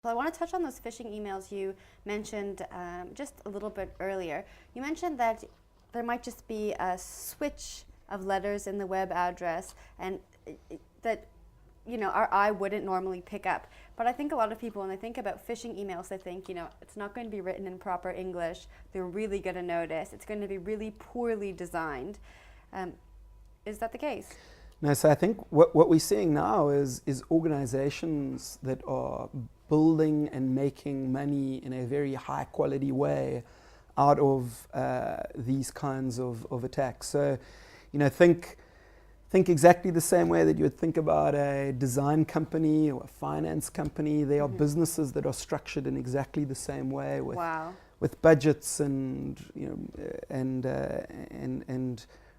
I want to touch on those phishing emails you mentioned just a little bit earlier. You mentioned that there might just be a switch of letters in the web address, and that our eye wouldn't normally pick up. But I think a lot of people, when they think about phishing emails, they think, it's not going to be written in proper English. They're really going to notice. It's going to be really poorly designed. Is that the case? No, so I think what we're seeing now is organizations that are building and making money in a very high quality way out of these kinds of attacks. So, think exactly the same way that you would think about a design company or a finance company. They are businesses that are structured in exactly the same way with budgets and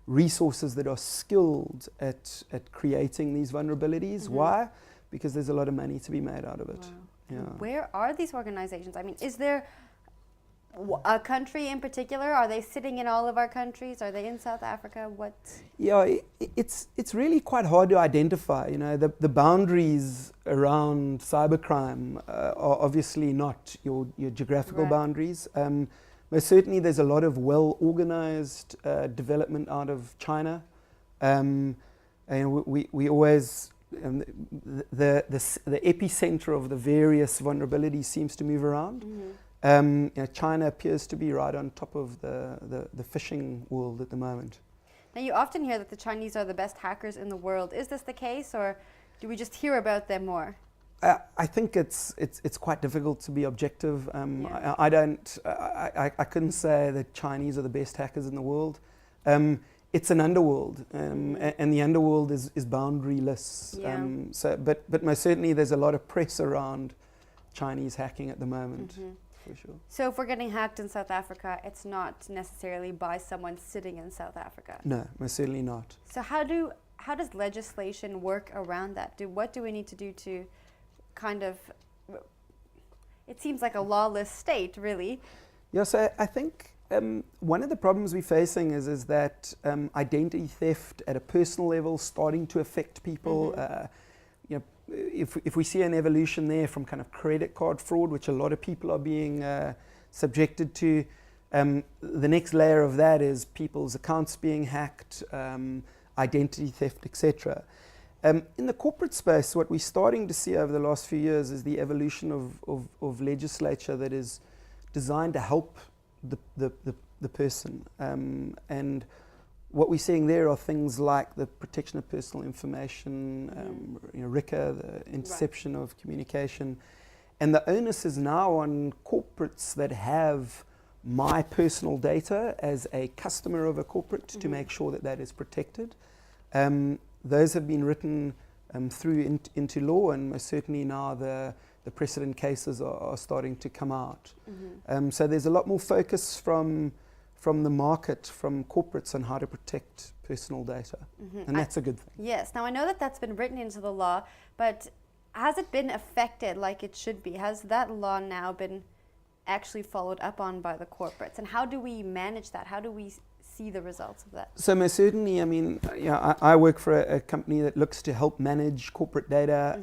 resources that are skilled at creating these vulnerabilities. Why? Because there's a lot of money to be made out of it. Wow. Yeah. Where are these organizations? I mean, is there a country in particular? Are they sitting in all of our countries? Are they in South Africa? What? Yeah, it's really quite hard to identify. The boundaries around cybercrime are obviously not your geographical boundaries. Most certainly, there's a lot of well-organized development out of China. And we always the epicenter of the various vulnerabilities seems to move around. China appears to be right on top of the phishing world at the moment. Now, you often hear that the Chinese are the best hackers in the world. Is this the case, or do we just hear about them more? I think it's quite difficult to be objective. I couldn't say that Chinese are the best hackers in the world. It's an underworld, and the underworld is boundaryless. But most certainly there's a lot of press around Chinese hacking at the moment. For sure. So if we're getting hacked in South Africa, it's not necessarily by someone sitting in South Africa? No, most certainly not. So how does legislation work around that? What do we need to do to kind of, it seems like a lawless state, really? Yeah, so I think one of the problems we're facing is that identity theft at a personal level starting to affect people. If we see an evolution there from kind of credit card fraud, which a lot of people are being subjected to, the next layer of that is people's accounts being hacked, identity theft, etc. In the corporate space, what we're starting to see over the last few years is the evolution of legislature that is designed to help the person. And what we're seeing there are things like the protection of personal information, RICA, the interception of communication. And the onus is now on corporates that have my personal data as a customer of a corporate to make sure that is protected. Those have been written through into law, and most certainly now the precedent cases are starting to come out. So there's a lot more focus from the market, from corporates, on how to protect personal data. And that's a good thing. Yes. Now, I know that that's been written into the law, but has it been affected like it should be? Has that law now been actually followed up on by the corporates? And how do we manage that? How do we see the results of that? So most certainly, I mean, I work for a company that looks to help manage corporate data.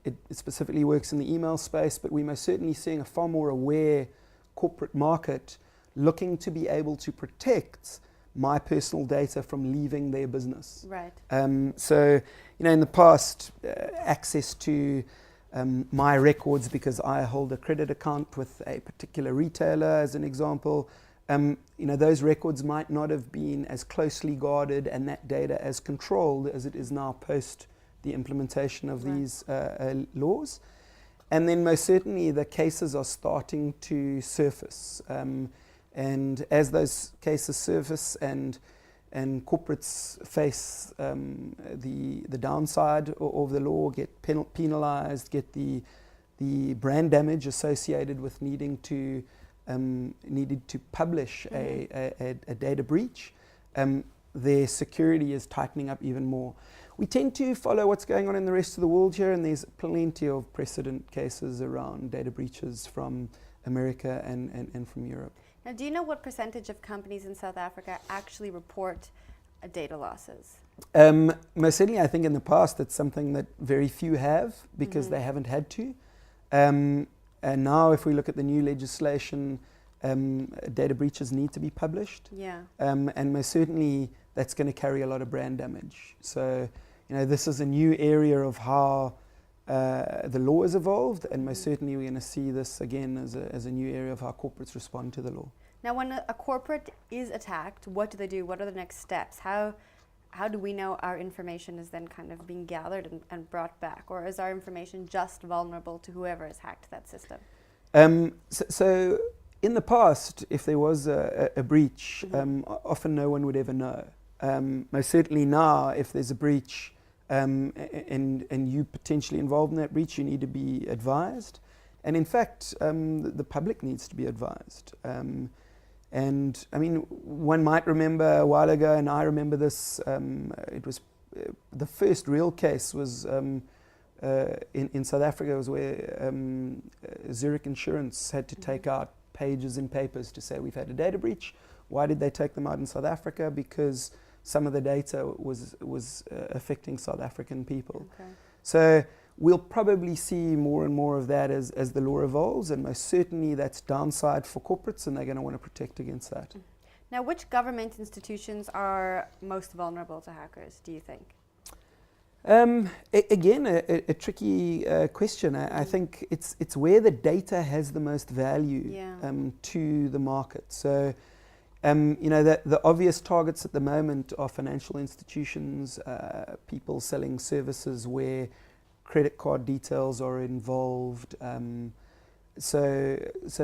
It specifically works in the email space, but we're most certainly seeing a far more aware corporate market looking to be able to protect my personal data from leaving their business. Right. So, in the past, access to my records, because I hold a credit account with a particular retailer, as an example, those records might not have been as closely guarded and that data as controlled as it is now post the implementation of these laws. And then most certainly the cases are starting to surface. And as those cases surface and corporates face the downside of the law, get penalized, get the brand damage associated with needed to publish a data breach, their security is tightening up even more. We tend to follow what's going on in the rest of the world here, and there's plenty of precedent cases around data breaches from America and from Europe. Now, do you know what percentage of companies in South Africa actually report data losses? Most certainly, I think in the past it's something that very few have because they haven't had to. And now if we look at the new legislation, data breaches need to be published. Yeah. And most certainly that's going to carry a lot of brand damage. So, this is a new area of how the law has evolved, and most certainly we're going to see this again as a new area of how corporates respond to the law. Now, when a corporate is attacked, what do they do? What are the next steps? How do we know our information is then kind of being gathered and brought back? Or is our information just vulnerable to whoever has hacked that system? So in the past, if there was a breach, often no one would ever know. Most certainly now, if there's a breach and you potentially involved in that breach, you need to be advised. And in fact, the public needs to be advised. And I mean, one might remember a while ago, and I remember this, it was the first real case was in South Africa, was where Zurich Insurance had to take out pages in papers to say we've had a data breach. Why did they take them out in South Africa? Because some of the data was affecting South African people. Okay. So we'll probably see more and more of that as the law evolves, and most certainly that's downside for corporates, and they're going to want to protect against that. Now, which government institutions are most vulnerable to hackers, do you think? Again, a tricky question. I think it's where the data has the most value to the market. So, the obvious targets at the moment are financial institutions, people selling services where credit card details are involved. So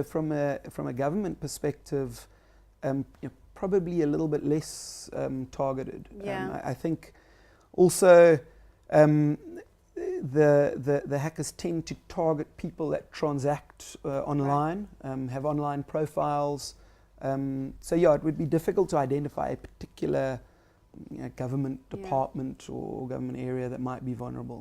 from a government perspective, probably a little bit less targeted. Yeah. I think also the hackers tend to target people that transact online, have online profiles. So it would be difficult to identify a particular government department or government area that might be vulnerable.